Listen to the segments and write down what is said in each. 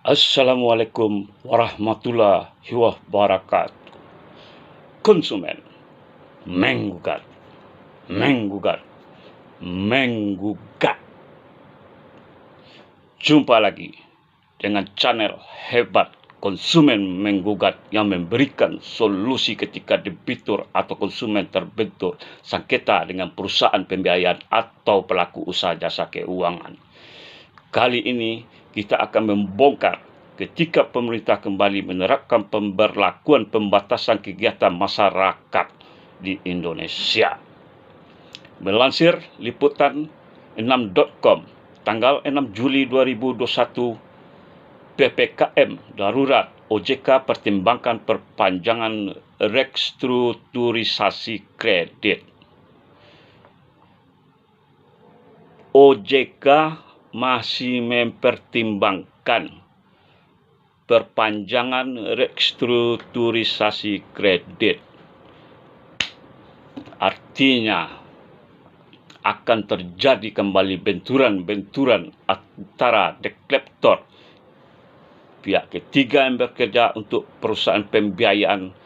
Assalamualaikum warahmatullahi wabarakatuh. Konsumen menggugat, menggugat, menggugat. Jumpa lagi dengan channel hebat Konsumen Menggugat yang memberikan solusi ketika debitur atau konsumen terbentur sengketa dengan perusahaan pembiayaan atau pelaku usaha jasa keuangan. Kali ini kita akan membongkar ketika pemerintah kembali menerapkan pemberlakuan pembatasan kegiatan masyarakat di Indonesia. Melansir liputan 6.com tanggal 6 Juli 2021, PPKM darurat OJK pertimbangkan perpanjangan restrukturisasi kredit. OJK masih mempertimbangkan perpanjangan restrukturisasi kredit. Artinya akan terjadi kembali benturan-benturan antara deklarator pihak ketiga yang bekerja untuk perusahaan pembiayaan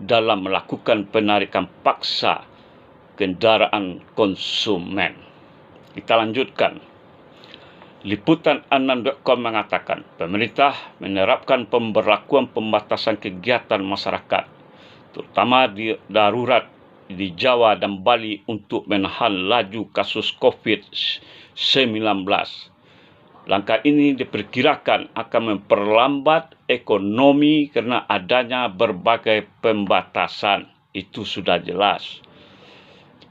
dalam melakukan penarikan paksa kendaraan konsumen. Kita lanjutkan. Liputan 6.com mengatakan pemerintah menerapkan pemberlakuan pembatasan kegiatan masyarakat, terutama di darurat di Jawa dan Bali untuk menahan laju kasus COVID-19. Langkah ini diperkirakan akan memperlambat ekonomi karena adanya berbagai pembatasan. Itu sudah jelas.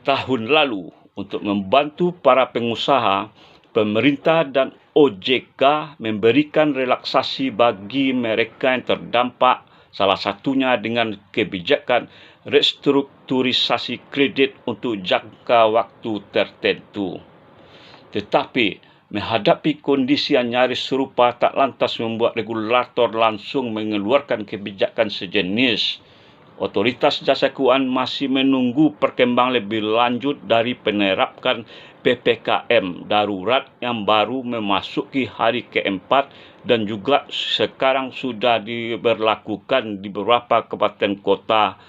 Tahun lalu, untuk membantu para pengusaha, pemerintah dan OJK memberikan relaksasi bagi mereka yang terdampak, salah satunya dengan kebijakan restrukturisasi kredit untuk jangka waktu tertentu. Tetapi, menghadapi kondisi yang nyaris serupa tak lantas membuat regulator langsung mengeluarkan kebijakan sejenis. Otoritas Jasa Keuangan masih menunggu perkembangan lebih lanjut dari penerapan PPKM darurat yang baru memasuki hari keempat dan juga sekarang sudah diberlakukan di beberapa kabupaten kota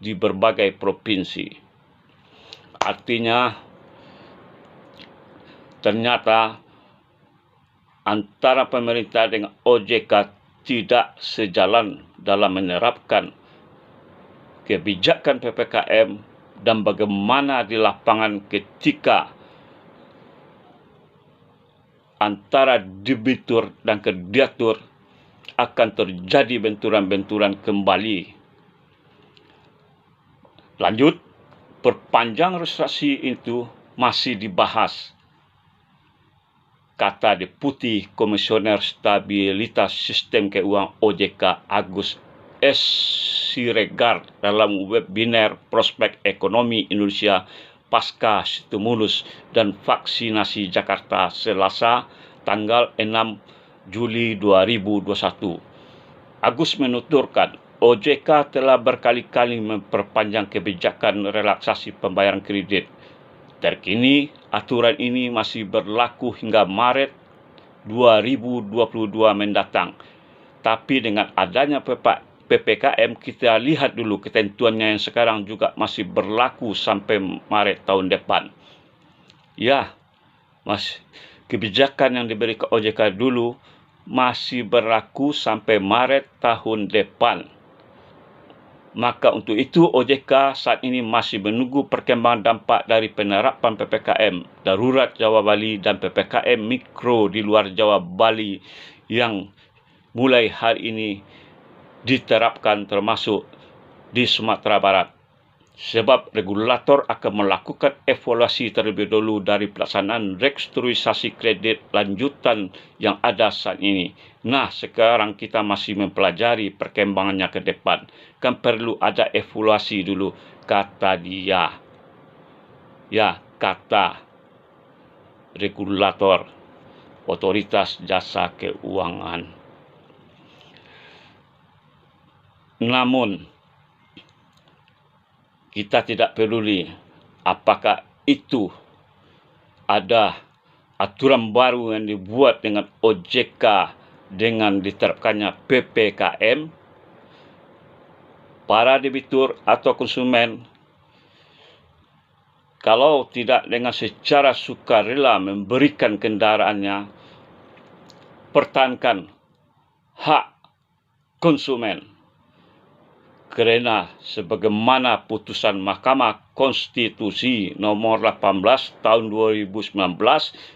di berbagai provinsi. Artinya, ternyata antara pemerintah dengan OJK tidak sejalan dalam menerapkan kebijakan PPKM dan bagaimana di lapangan ketika antara debitur dan kreditur akan terjadi benturan-benturan kembali. Lanjut, perpanjang restrukturisasi itu masih dibahas, kata Deputi Komisioner Stabilitas Sistem Keuangan OJK Agus S. Siregar dalam webinar Prospek Ekonomi Indonesia Pasca Stimulus dan Vaksinasi Jakarta Selasa tanggal 6 Juli 2021. Agus menuturkan OJK telah berkali-kali memperpanjang kebijakan relaksasi pembayaran kredit. Terkini, aturan ini masih berlaku hingga Maret 2022 mendatang. Tapi dengan adanya PPKM, kita lihat dulu ketentuannya yang sekarang juga masih berlaku sampai Maret tahun depan. Ya, kebijakan yang diberi ke OJK dulu masih berlaku sampai Maret tahun depan. Maka untuk itu OJK saat ini masih menunggu perkembangan dampak dari penerapan PPKM darurat Jawa Bali dan PPKM mikro di luar Jawa Bali yang mulai hari ini diterapkan termasuk di Sumatera Barat. Sebab regulator akan melakukan evaluasi terlebih dahulu dari pelaksanaan restrukturisasi kredit lanjutan yang ada saat ini. Nah, sekarang kita masih mempelajari perkembangannya ke depan. Kan perlu ada evaluasi dulu, kata dia. Ya, kata regulator Otoritas Jasa Keuangan. Namun, kita tidak peduli apakah itu ada aturan baru yang dibuat dengan OJK dengan diterapkannya PPKM, para debitur atau konsumen kalau tidak dengan secara sukarela memberikan kendaraannya, pertahankan hak konsumen. Kerana sebagaimana putusan Mahkamah Konstitusi nomor 18 tahun 2019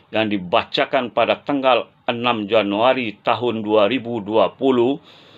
yang dibacakan pada tanggal 6 Januari tahun 2020